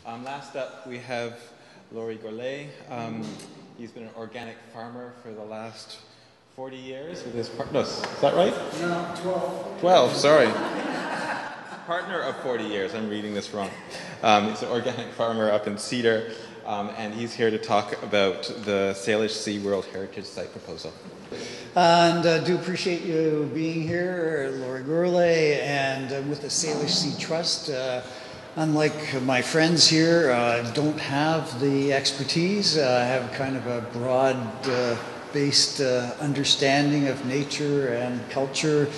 Last up, we have Laurie Gourlay. He's been an organic farmer for the last 40 years with his partner. No, is that right? No, 12. 12, sorry. Partner of 40 years. I'm reading this wrong. He's an organic farmer up in Cedar, and he's here to talk about the Salish Sea World Heritage Site proposal. And do appreciate you being here, Laurie Gourlay, and with the Salish Sea Trust. Unlike my friends here, I don't have the expertise. I have kind of a broad-based understanding of nature and culture.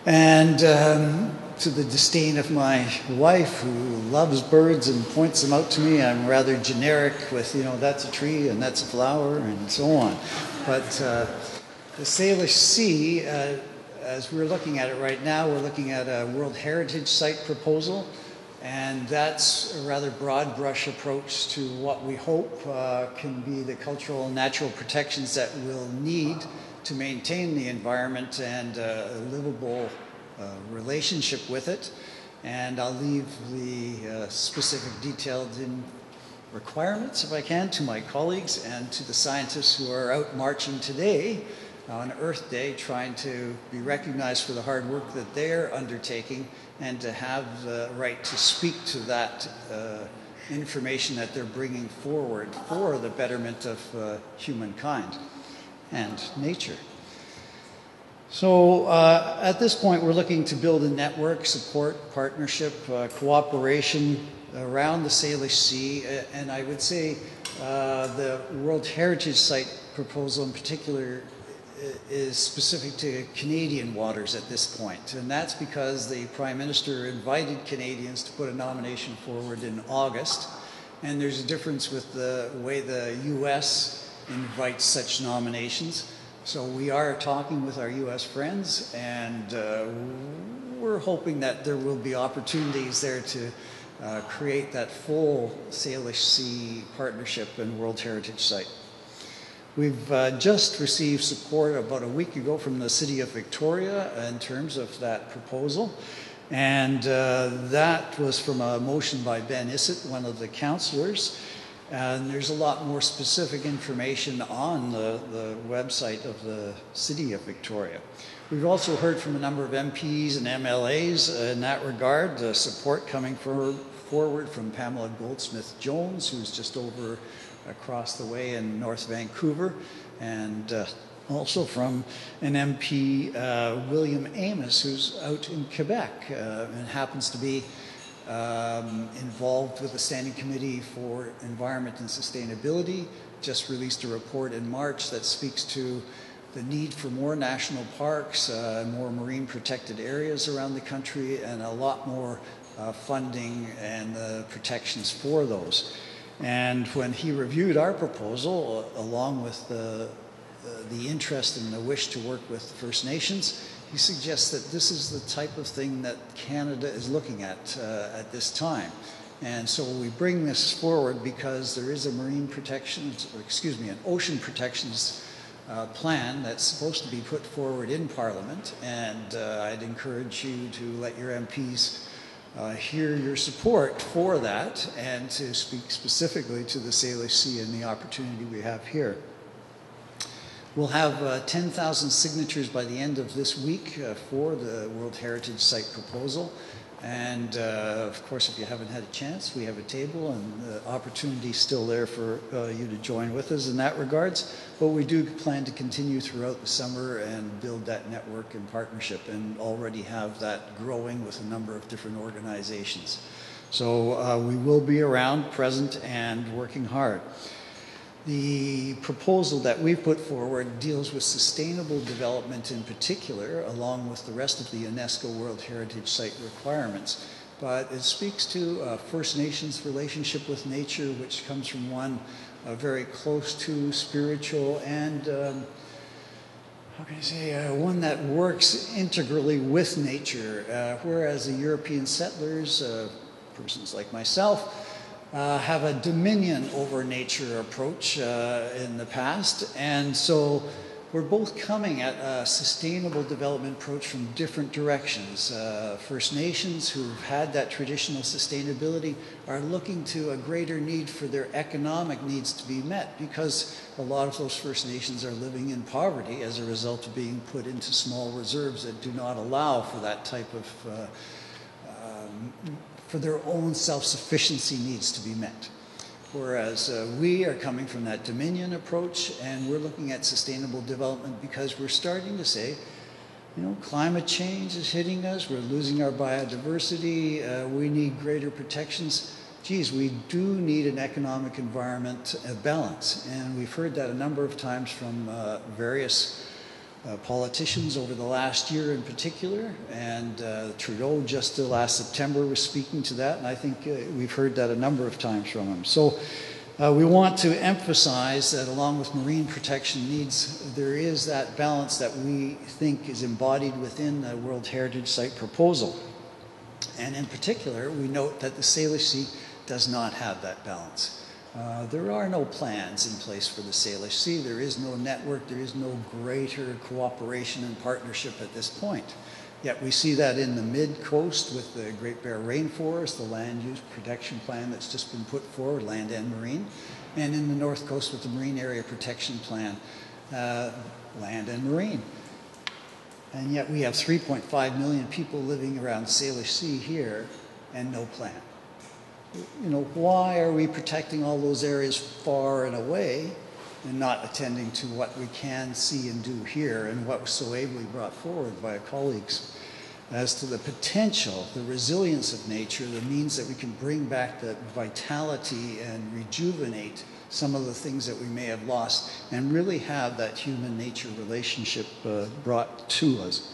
And to the disdain of my wife, who loves birds and points them out to me, I'm rather generic with, that's a tree and that's a flower and so on. But the Salish Sea, as we're looking at it right now, we're looking at a World Heritage Site proposal. And that's a rather broad brush approach to what we hope can be the cultural and natural protections that we'll need to maintain the environment and a livable relationship with it. And I'll leave the specific detailed requirements, if I can, to my colleagues and to the scientists who are out marching today on Earth Day, trying to be recognized for the hard work that they're undertaking and to have the right to speak to that information that they're bringing forward for the betterment of humankind and nature. So at this point, we're looking to build a network, support, partnership, cooperation around the Salish Sea, and I would say the World Heritage Site proposal in particular is specific to Canadian waters at this point. And that's because the Prime Minister invited Canadians to put a nomination forward in August. And there's a difference with the way the US invites such nominations. So we are talking with our US friends, and we're hoping that there will be opportunities there to create that full Salish Sea partnership and World Heritage Site. We've just received support about a week ago from the City of Victoria in terms of that proposal. And that was from a motion by Ben Issett, one of the councillors. And there's a lot more specific information on the website of the City of Victoria. We've also heard from a number of MPs and MLAs in that regard, support coming forward from Pamela Goldsmith-Jones, who's just over across the way in North Vancouver, and also from an MP, William Amos, who's out in Quebec and happens to be involved with the Standing Committee for Environment and Sustainability. Just released a report in March that speaks to the need for more national parks, more marine protected areas around the country, and a lot more funding and protections for those. And when he reviewed our proposal, along with the interest and the wish to work with the First Nations, he suggests that this is the type of thing that Canada is looking at this time. And so we bring this forward because there is a an ocean protections plan that's supposed to be put forward in Parliament. And I'd encourage you to let your MPs hear your support for that and to speak specifically to the Salish Sea and the opportunity we have here. We'll have 10,000 signatures by the end of this week for the World Heritage Site proposal. And of course, if you haven't had a chance, we have a table and the opportunity is still there for you to join with us in that regards. But we do plan to continue throughout the summer and build that network and partnership, and already have that growing with a number of different organizations. So we will be around, present, and working hard. The proposal that we've put forward deals with sustainable development in particular, along with the rest of the UNESCO World Heritage Site requirements. But it speaks to First Nations relationship with nature, which comes from one very close to spiritual and, one that works integrally with nature, whereas the European settlers, persons like myself, have a dominion over nature approach in the past. And so we're both coming at a sustainable development approach from different directions. First Nations, who've had that traditional sustainability, are looking to a greater need for their economic needs to be met, because a lot of those First Nations are living in poverty as a result of being put into small reserves that do not allow for that type of, for their own self-sufficiency needs to be met. Whereas we are coming from that Dominion approach, and we're looking at sustainable development because we're starting to say, you know, climate change is hitting us, we're losing our biodiversity, we need greater protections. Geez, we do need an economic environment balance, and we've heard that a number of times from various politicians over the last year in particular, and Trudeau just last September was speaking to that, and I think we've heard that a number of times from him. So we want to emphasize that along with marine protection needs, there is that balance that we think is embodied within the World Heritage Site proposal. And in particular, we note that the Salish Sea does not have that balance. There are no plans in place for the Salish Sea. There is no network. There is no greater cooperation and partnership at this point. Yet we see that in the mid-coast with the Great Bear Rainforest, the land use protection plan that's just been put forward, land and marine, and in the north coast with the Marine Area Protection Plan, land and marine. And yet we have 3.5 million people living around the Salish Sea here and no plan. You know, why are we protecting all those areas far and away and not attending to what we can see and do here, and what was so ably brought forward by our colleagues as to the potential, the resilience of nature, the means that we can bring back the vitality and rejuvenate some of the things that we may have lost, and really have that human-nature relationship brought to us.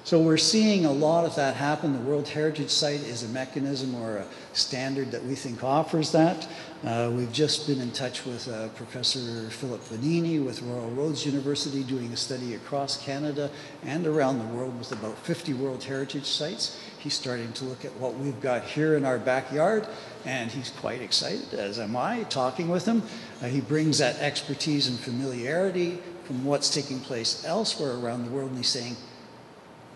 So we're seeing a lot of that happen. The World Heritage Site is a mechanism or a standard that we think offers that. We've just been in touch with Professor Philip Vanini with Royal Roads University, doing a study across Canada and around the world with about 50 World Heritage Sites. He's starting to look at what we've got here in our backyard, and he's quite excited, as am I, talking with him. He brings that expertise and familiarity from what's taking place elsewhere around the world, and he's saying,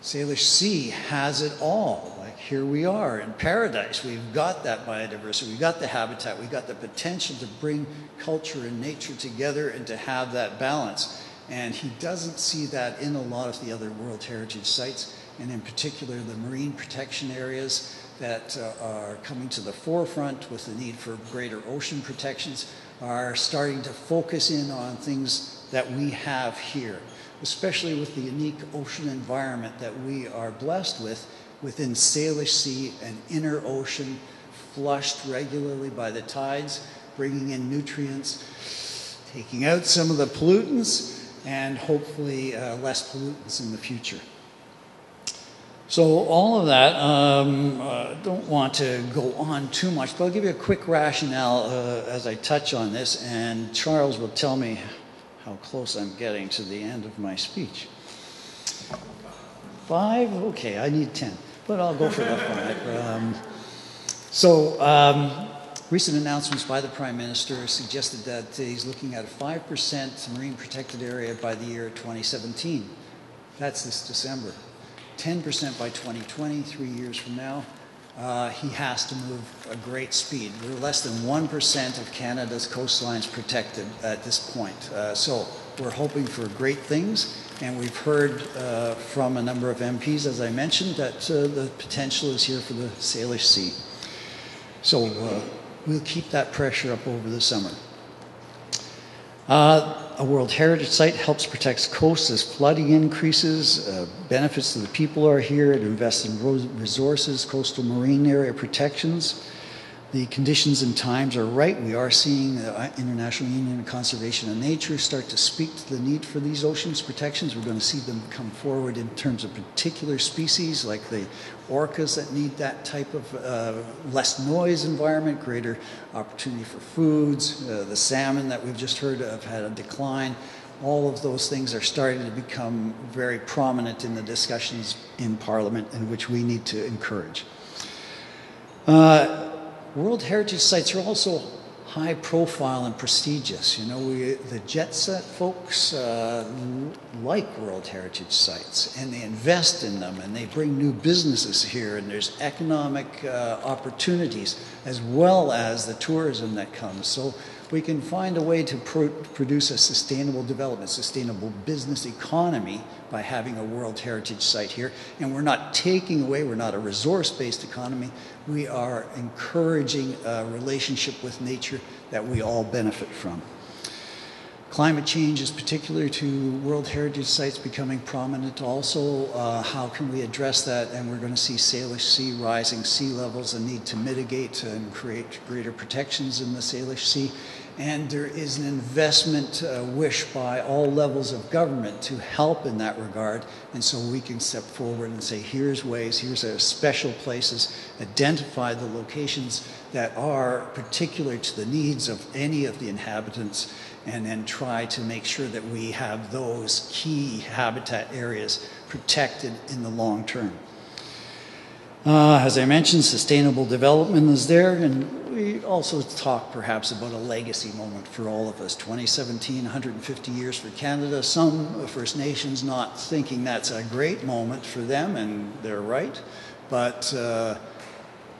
Salish Sea has it all. Like, here we are in paradise. We've got that biodiversity, we've got the habitat, we've got the potential to bring culture and nature together and to have that balance. And he doesn't see that in a lot of the other World Heritage Sites, and in particular the marine protection areas that are coming to the forefront with the need for greater ocean protections are starting to focus in on things that we have here, especially with the unique ocean environment that we are blessed with within Salish Sea, an inner ocean flushed regularly by the tides, bringing in nutrients, taking out some of the pollutants, and hopefully less pollutants in the future. So all of that, don't want to go on too much, but I'll give you a quick rationale as I touch on this, and Charles will tell me how close I'm getting to the end of my speech. 5? Okay, I need 10, but I'll go for the 5. Recent announcements by the Prime Minister suggested that he's looking at a 5% marine protected area by the year 2017. That's this December. 10% by 2020, 3 years from now. He has to move a great speed. We're less than 1% of Canada's coastlines protected at this point. So we're hoping for great things, and we've heard from a number of MPs, as I mentioned, that the potential is here for the Salish Sea. So we'll keep that pressure up over the summer. A World Heritage Site helps protect coasts as flooding increases. Benefits to the people are here. It invests in resources, coastal marine area protections. The conditions and times are right. We are seeing the International Union of Conservation of Nature start to speak to the need for these oceans protections. We're going to see them come forward in terms of particular species like the orcas that need that type of less noise environment, greater opportunity for foods. The salmon that we've just heard of had a decline. All of those things are starting to become very prominent in the discussions in Parliament, and which we need to encourage. World Heritage Sites are also high profile and prestigious. You know, the jet set folks like World Heritage Sites, and they invest in them, and they bring new businesses here, and there's economic opportunities as well as the tourism that comes. So we can find a way to produce a sustainable development, sustainable business economy by having a World Heritage Site here. And we're not taking away, we're not a resource-based economy, we are encouraging a relationship with nature that we all benefit from. Climate change is particular to World Heritage Sites becoming prominent also. How can we address that? And we're going to see Salish Sea, rising sea levels, a need to mitigate and create greater protections in the Salish Sea. And there is an investment wish by all levels of government to help in that regard. And so we can step forward and say, here's ways, here's special places, identify the locations that are particular to the needs of any of the inhabitants, and then try to make sure that we have those key habitat areas protected in the long term. As I mentioned, sustainable development is there, and we also talk perhaps about a legacy moment for all of us. 2017, 150 years for Canada. Some First Nations not thinking that's a great moment for them, and they're right, but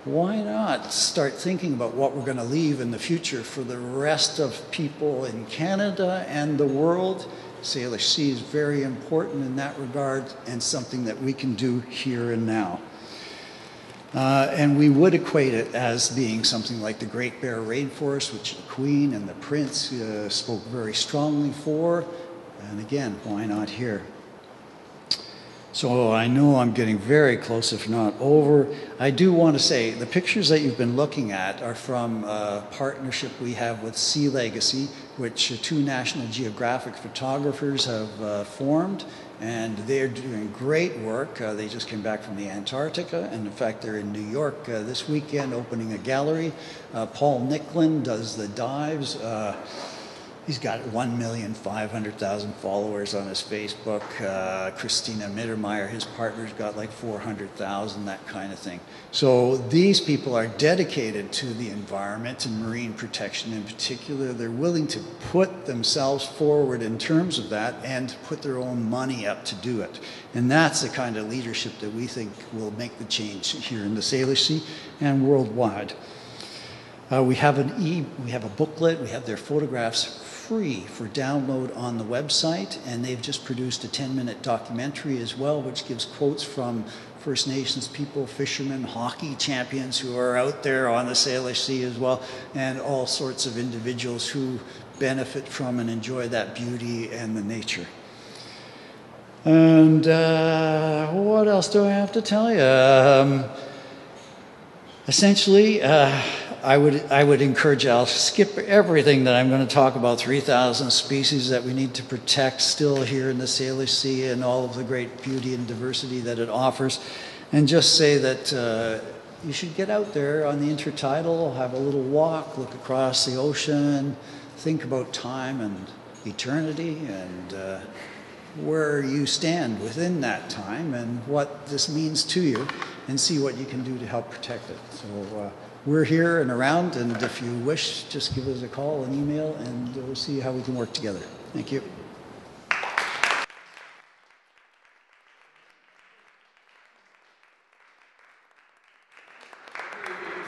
why not start thinking about what we're going to leave in the future for the rest of people in Canada and the world? Salish Sea is very important in that regard, and something that we can do here and now. And we would equate it as being something like the Great Bear Rainforest, which the Queen and the Prince spoke very strongly for. And again, why not here? So I know I'm getting very close, if not over. I do want to say the pictures that you've been looking at are from a partnership we have with Sea Legacy, which two National Geographic photographers have formed, and they're doing great work. They just came back from the Antarctica, and in fact they're in New York this weekend opening a gallery. Paul Nicklin does the dives. He's got 1,500,000 followers on his Facebook. Christina Mittermeier, his partner's got like 400,000, that kind of thing. So these people are dedicated to the environment and marine protection in particular. They're willing to put themselves forward in terms of that and put their own money up to do it. And that's the kind of leadership that we think will make the change here in the Salish Sea and worldwide. We have a booklet, we have their photographs free for download on the website, and they've just produced a 10-minute documentary as well, which gives quotes from First Nations people, fishermen, hockey champions who are out there on the Salish Sea as well, and all sorts of individuals who benefit from and enjoy that beauty and the nature. And what else do I have to tell you? Essentially, I would encourage you, I'll skip everything that I'm going to talk about, 3,000 species that we need to protect still here in the Salish Sea and all of the great beauty and diversity that it offers, and just say that you should get out there on the intertidal, have a little walk, look across the ocean, think about time and eternity, and where you stand within that time and what this means to you, and see what you can do to help protect it. So we're here and around, and if you wish, just give us a call, an email, and we'll see how we can work together. Thank you.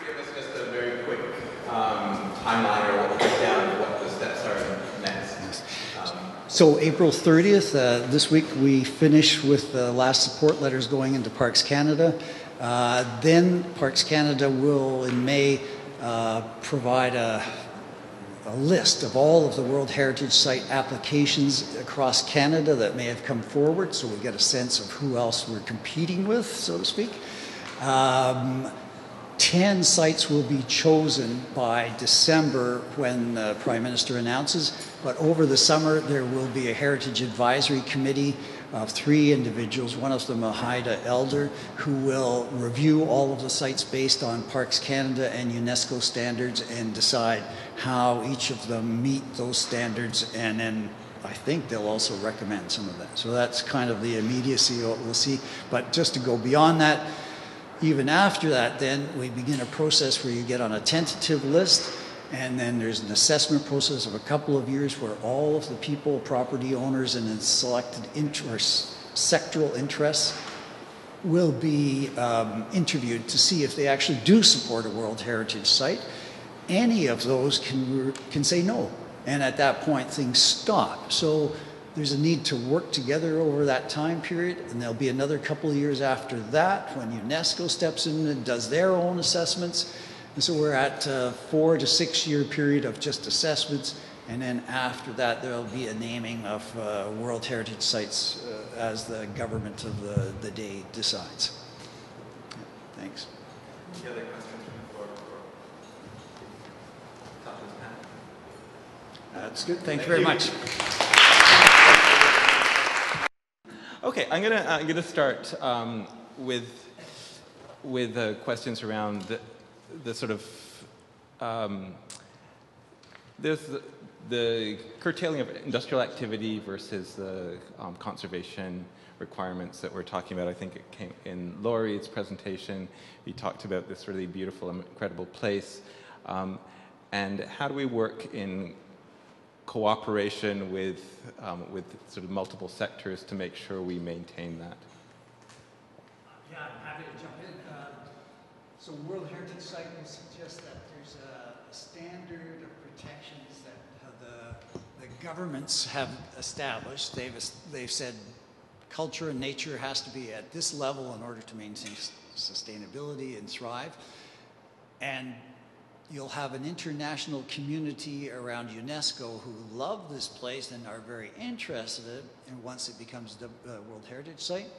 Give us just a very quick timeline or breakdown of what the steps are next. So April 30th, this week we finish with the last support letters going into Parks Canada. Then Parks Canada will, in May, provide a list of all of the World Heritage Site applications across Canada that may have come forward, so we get a sense of who else we're competing with, so to speak. 10 sites will be chosen by December when the Prime Minister announces, but over the summer there will be a Heritage Advisory Committee of 3 individuals, one of them a Haida elder, who will review all of the sites based on Parks Canada and UNESCO standards and decide how each of them meet those standards, and then I think they'll also recommend some of that. So that's kind of the immediacy of what we'll see. But just to go beyond that, even after that, then we begin a process where you get on a tentative list, And then there's an assessment process of a couple of years where all of the people, property owners, and then selected sectoral interests will be interviewed to see if they actually do support a World Heritage Site. Any of those can say no. And at that point, things stop. So there's a need to work together over that time period, and there'll be another couple of years after that when UNESCO steps in and does their own assessments. And so we're at a 4 to 6 year period of just assessments, and then after that there'll be a naming of World Heritage Sites as the government of the day decides. Thanks. Any other questions from the floor? Top of the panel? That's good. Thank you very much. Okay, I'm gonna start with questions around the sort of there's the curtailing of industrial activity versus the conservation requirements that we're talking about. I think it came in Laurie's presentation. He talked about this really beautiful, incredible place, and how do we work in cooperation with sort of multiple sectors to make sure we maintain that. Yeah, I'm happy to jump in. So World Heritage Site will suggest that there's a standard of protections that the governments have established. They've said culture and nature has to be at this level in order to maintain sustainability and thrive. And you'll have an international community around UNESCO who love this place and are very interested in it once it becomes the World Heritage Site.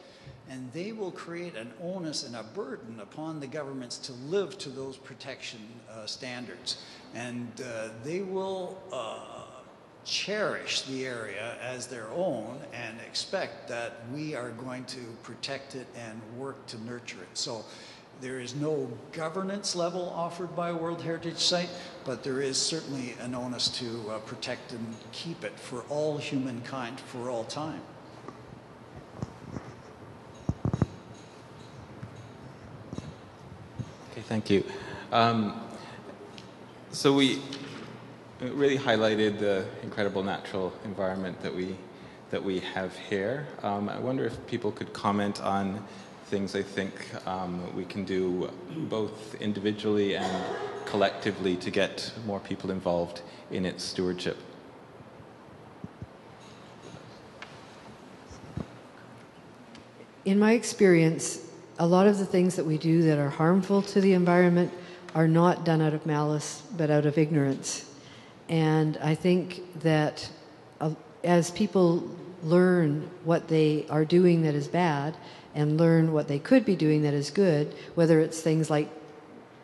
And they will create an onus and a burden upon the governments to live to those protection standards. And they will cherish the area as their own and expect that we are going to protect it and work to nurture it. So there is no governance level offered by a World Heritage Site, but there is certainly an onus to protect and keep it for all humankind for all time. Okay, thank you. So we really highlighted the incredible natural environment that we have here. I wonder if people could comment on things I think we can do both individually and collectively to get more people involved in its stewardship. In my experience, a lot of the things that we do that are harmful to the environment are not done out of malice, but out of ignorance. And I think that as people learn what they are doing that is bad and learn what they could be doing that is good, whether it's things like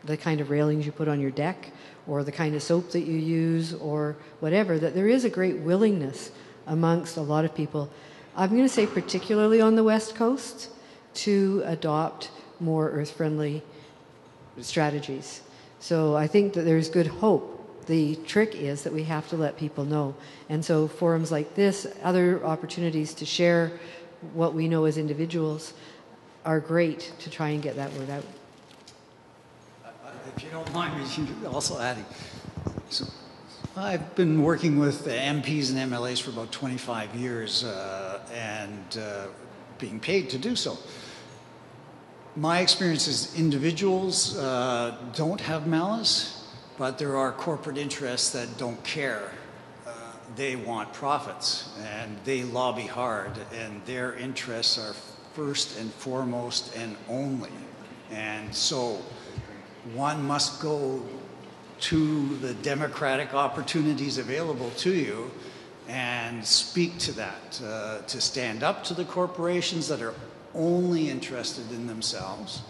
the kind of railings you put on your deck or the kind of soap that you use or whatever, that there is a great willingness amongst a lot of people, I'm going to say particularly on the West Coast, to adopt more earth-friendly strategies. So I think that there's good hope. The trick is that we have to let people know. And so forums like this, other opportunities to share what we know as individuals are great to try and get that word out. If you don't mind me also adding, so I've been working with MPs and MLAs for about 25 years and being paid to do so. My experience is individuals don't have malice, but there are corporate interests that don't care. They want profits, and they lobby hard, and their interests are first and foremost and only. And so one must go to the democratic opportunities available to you and speak to that, to stand up to the corporations that are only interested in themselves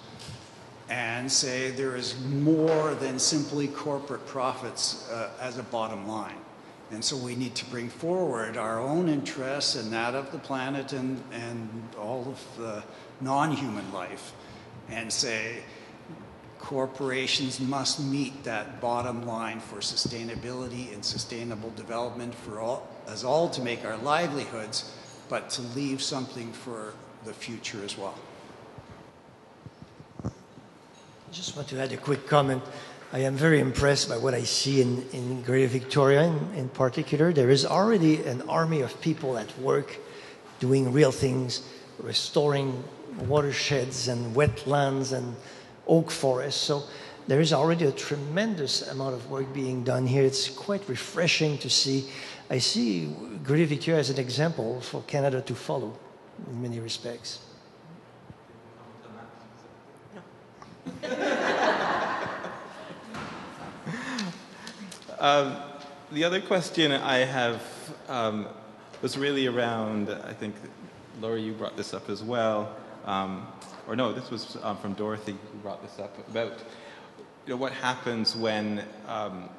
and say there is more than simply corporate profits as a bottom line. And so we need to bring forward our own interests and that of the planet and all of the non-human life and say corporations must meet that bottom line for sustainability and sustainable development for us all to make our livelihoods, but to leave something for the future as well. I just want to add a quick comment. I am very impressed by what I see in Greater Victoria in particular. There is already an army of people at work doing real things, restoring watersheds and wetlands and oak forests. So there is already a tremendous amount of work being done here. It's quite refreshing to see. I see Greater Victoria as an example for Canada to follow in many respects. The other question I have was really around, I think, Laurie, you brought this up as well, or no, this was from Dorothy who brought this up, about what happens when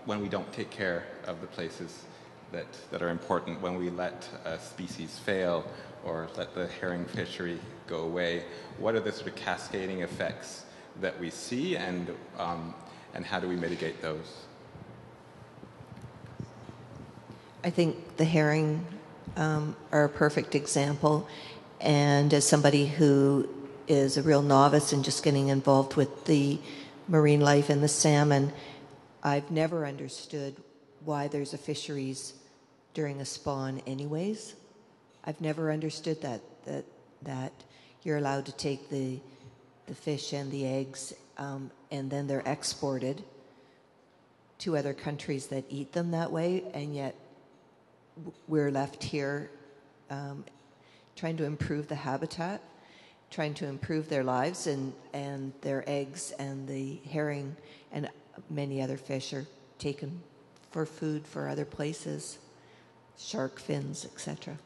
we don't take care of the places that are important, when we let a species fail or let the herring fishery go away. What are the sort of cascading effects that we see, and how do we mitigate those? I think the herring are a perfect example, and as somebody who is a real novice in just getting involved with the marine life and the salmon, I've never understood why there's a fisheries during a spawn anyways. I've never understood that you're allowed to take the fish and the eggs and then they're exported to other countries that eat them that way, and yet we're left here trying to improve the habitat, trying to improve their lives, and their eggs and the herring and many other fish are taken for food for other places, shark fins, etc.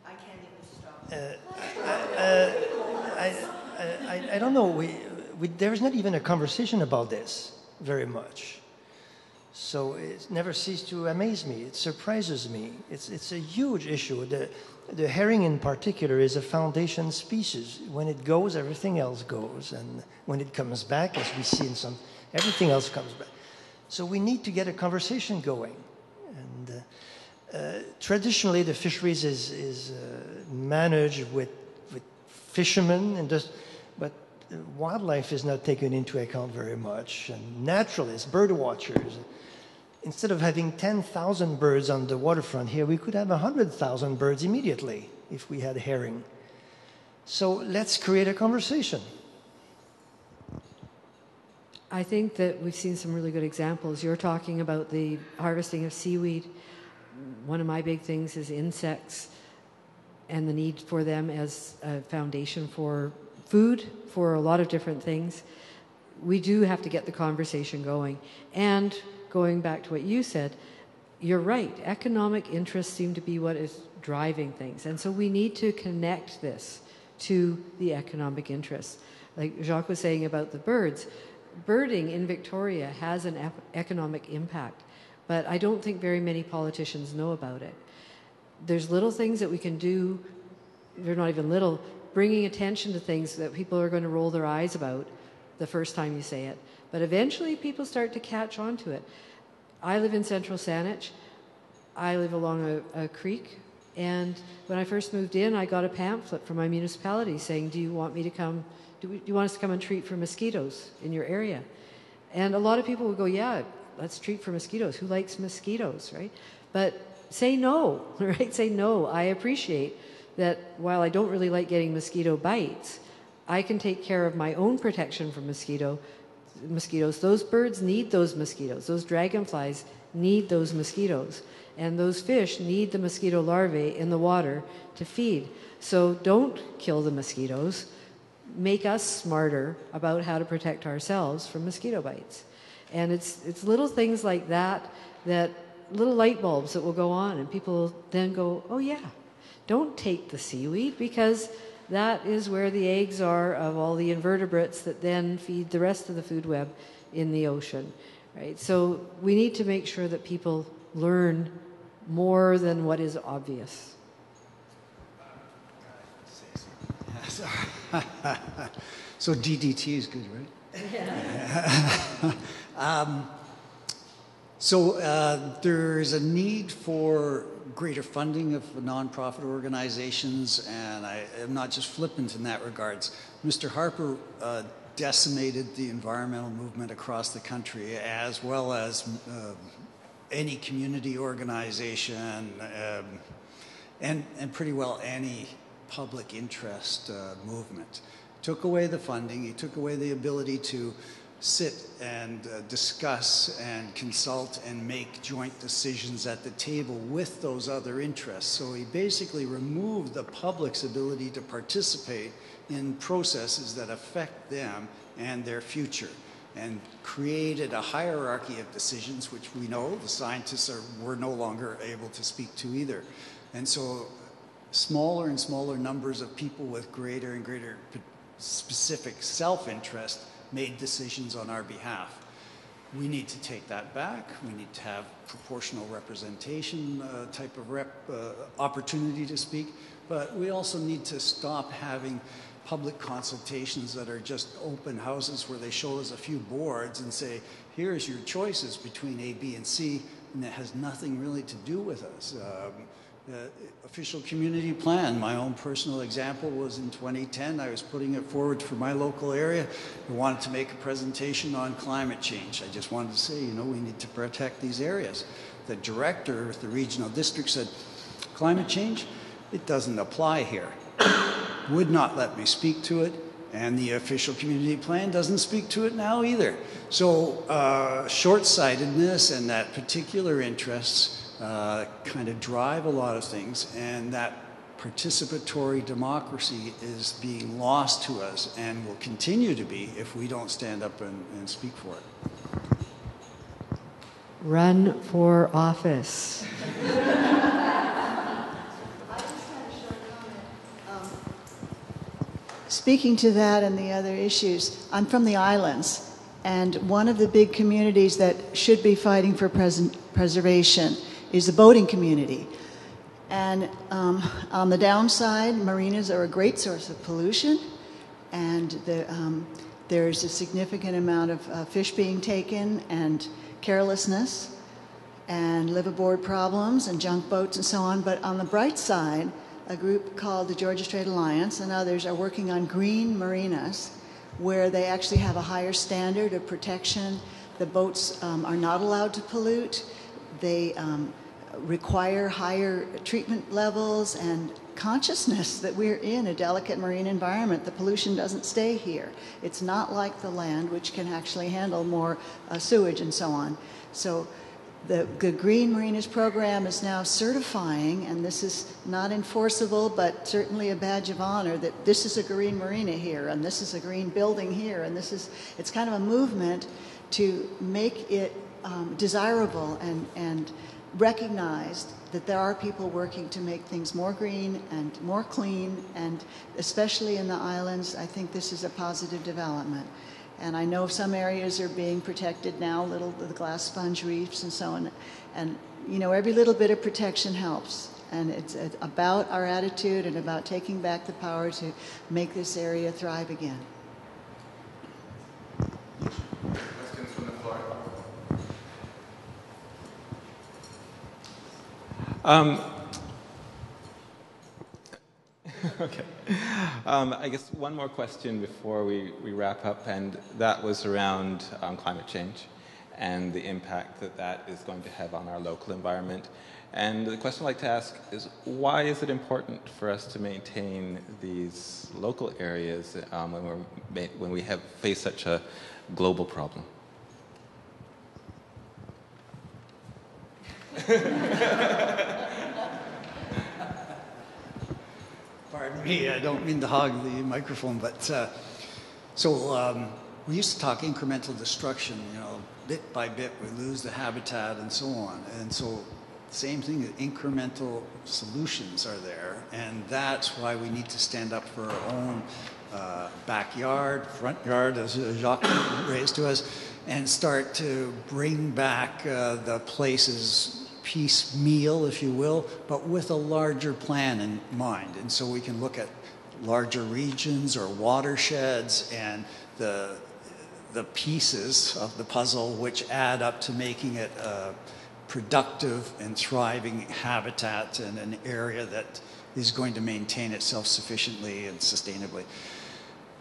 I can't even stop. I don't know. There's not even a conversation about this very much. So it never ceases to amaze me. It surprises me. It's a huge issue. The herring in particular is a foundation species. When it goes, everything else goes. And when it comes back, as we see in some, everything else comes back. So we need to get a conversation going. And traditionally, the fisheries is managed with fishermen, but wildlife is not taken into account very much. And naturalists, bird watchers, instead of having 10,000 birds on the waterfront here, we could have 100,000 birds immediately if we had herring. So let's create a conversation. I think that we've seen some really good examples. You're talking about the harvesting of seaweed. One of my big things is insects and the need for them as a foundation for food, for a lot of different things. We do have to get the conversation going. And going back to what you said, you're right. Economic interests seem to be what is driving things. And so we need to connect this to the economic interests. Like Jacques was saying about the birds, birding in Victoria has an economic impact, but I don't think very many politicians know about it. There's little things that we can do, they're not even little, bringing attention to things that people are going to roll their eyes about the first time you say it. But eventually people start to catch on to it. I live in central Saanich. I live along a creek. And when I first moved in, I got a pamphlet from my municipality saying, do you want us to come and treat for mosquitoes in your area? And a lot of people would go, yeah, let's treat for mosquitoes. Who likes mosquitoes, right? But say no, right? Say no. I appreciate that while I don't really like getting mosquito bites, I can take care of my own protection from mosquitoes. Those birds need those mosquitoes. Those dragonflies need those mosquitoes. And those fish need the mosquito larvae in the water to feed. So don't kill the mosquitoes. Make us smarter about how to protect ourselves from mosquito bites. And it's little things like that, little light bulbs that will go on, and people then go, oh yeah, don't take the seaweed, because that is where the eggs are of all the invertebrates that then feed the rest of the food web in the ocean, right? So we need to make sure that people learn more than what is obvious. So DDT is good, right? Yeah. So there's a need for greater funding of nonprofit organizations, and I am not just flippant in that regards. Mr. Harper decimated the environmental movement across the country, as well as any community organization, and pretty well any public interest movement. Took away the funding, he took away the ability to sit and discuss and consult and make joint decisions at the table with those other interests. So he basically removed the public's ability to participate in processes that affect them and their future, and created a hierarchy of decisions, which we know the scientists were no longer able to speak to either. And so smaller and smaller numbers of people with greater and greater specific self-interest made decisions on our behalf. We need to take that back. We need to have proportional representation type of opportunity to speak, but we also need to stop having public consultations that are just open houses where they show us a few boards and say, here's your choices between A, B, and C, and it has nothing really to do with us. Official community plan, my own personal example was in 2010. I was putting it forward for my local area. I wanted to make a presentation on climate change. I just wanted to say, you know, we need to protect these areas. The director of the regional district said, climate change, it doesn't apply here. Would not let me speak to it, and the official community plan doesn't speak to it now either. So short-sightedness and that particular interests kind of drive a lot of things, and that participatory democracy is being lost to us and will continue to be if we don't stand up and speak for it. Run for office. Speaking to that and the other issues, I'm from the islands, and one of the big communities that should be fighting for preservation is the boating community. And on the downside, marinas are a great source of pollution, and there's a significant amount of fish being taken, and carelessness, and liveaboard problems, and junk boats, and so on. But on the bright side, a group called the Georgia Strait Alliance and others are working on green marinas, where they actually have a higher standard of protection. The boats are not allowed to pollute. They require higher treatment levels and consciousness that we're in a delicate marine environment. The pollution doesn't stay here. It's not like the land, which can actually handle more sewage and so on. So the Green Marinas program is now certifying, and this is not enforceable, but certainly a badge of honor, that this is a green marina here, and this is a green building here, and it's kind of a movement to make it desirable and recognized that there are people working to make things more green and more clean, and especially in the islands, I think this is a positive development. And I know some areas are being protected now, the glass sponge reefs and so on. And, you know, every little bit of protection helps. And it's about our attitude and about taking back the power to make this area thrive again. Questions from the floor? Okay. I guess one more question before we wrap up, and that was around climate change and the impact that is going to have on our local environment. And the question I'd like to ask is, why is it important for us to maintain these local areas when we have faced such a global problem? Pardon me, I don't mean to hog the microphone, but we used to talk incremental destruction, you know, bit by bit we lose the habitat and so on. And so same thing, incremental solutions are there, and that's why we need to stand up for our own backyard, front yard, as Jacques raised to us, and start to bring back the places piecemeal, if you will, but with a larger plan in mind. And so we can look at larger regions or watersheds and the pieces of the puzzle which add up to making it productive and thriving habitat and an area that is going to maintain itself sufficiently and sustainably.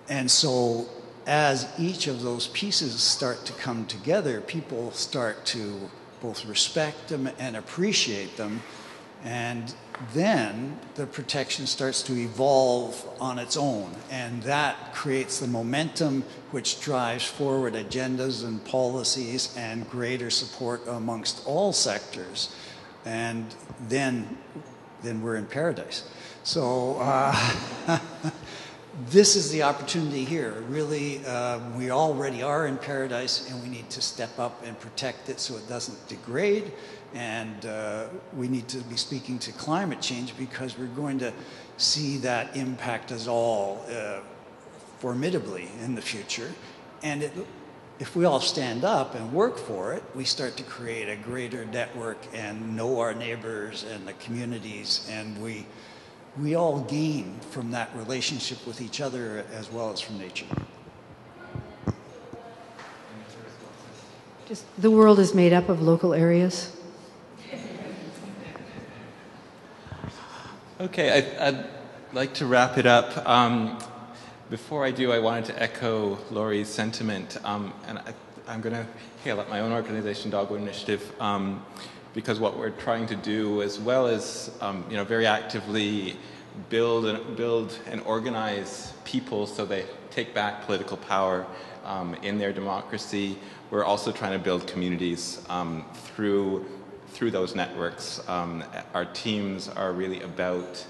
And so as each of those pieces start to come together, people start to both respect them and appreciate them. And then the protection starts to evolve on its own. And that creates the momentum which drives forward agendas and policies and greater support amongst all sectors. And then we're in paradise. So this is the opportunity here. Really, we already are in paradise, and we need to step up and protect it so it doesn't degrade. And we need to be speaking to climate change because we're going to see that impact us all formidably in the future. And if we all stand up and work for it, we start to create a greater network and know our neighbors and the communities, and we all gain from that relationship with each other as well as from nature. Just the world is made up of local areas. Okay, I'd like to wrap it up. Before I do, I wanted to echo Laurie's sentiment, and I'm going to hail up my own organization, Dogwood Initiative, because what we're trying to do, as well as very actively build and organize people so they take back political power in their democracy, we're also trying to build communities through those networks. Our teams are really about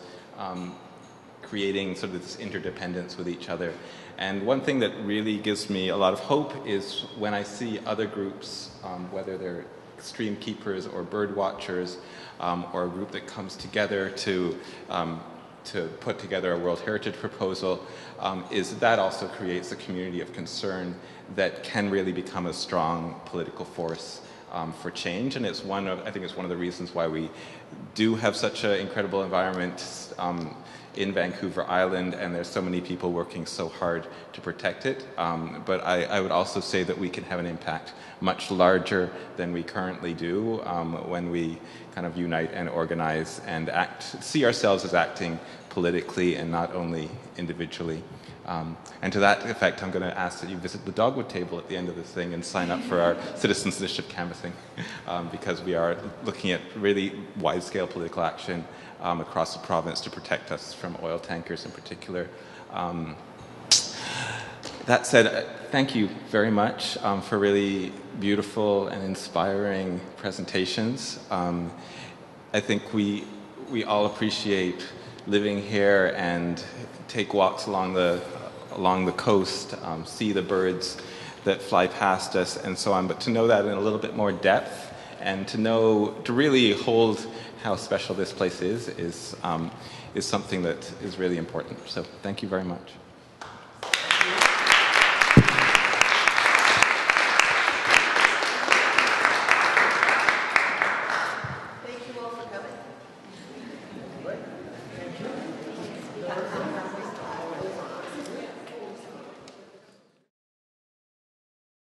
creating sort of this interdependence with each other. And one thing that really gives me a lot of hope is when I see other groups, whether they're stream keepers or bird watchers, or a group that comes together to put together a World Heritage proposal, is that also creates a community of concern that can really become a strong political force for change. And it's I think it's one of the reasons why we do have such an incredible environment in Vancouver Island, and there's so many people working so hard to protect it. But I would also say that we can have an impact much larger than we currently do when we kind of unite and organize and see ourselves as acting politically and not only individually. And to that effect, I'm going to ask that you visit the Dogwood table at the end of this thing and sign up for our Citizens Initiative canvassing, because we are looking at really wide-scale political action across the province to protect us from oil tankers in particular. That said, thank you very much for really beautiful and inspiring presentations. I think we all appreciate living here and take walks along the coast, see the birds that fly past us and so on, but to know that in a little bit more depth and to really hold how special this place is something that is really important. So thank you very much.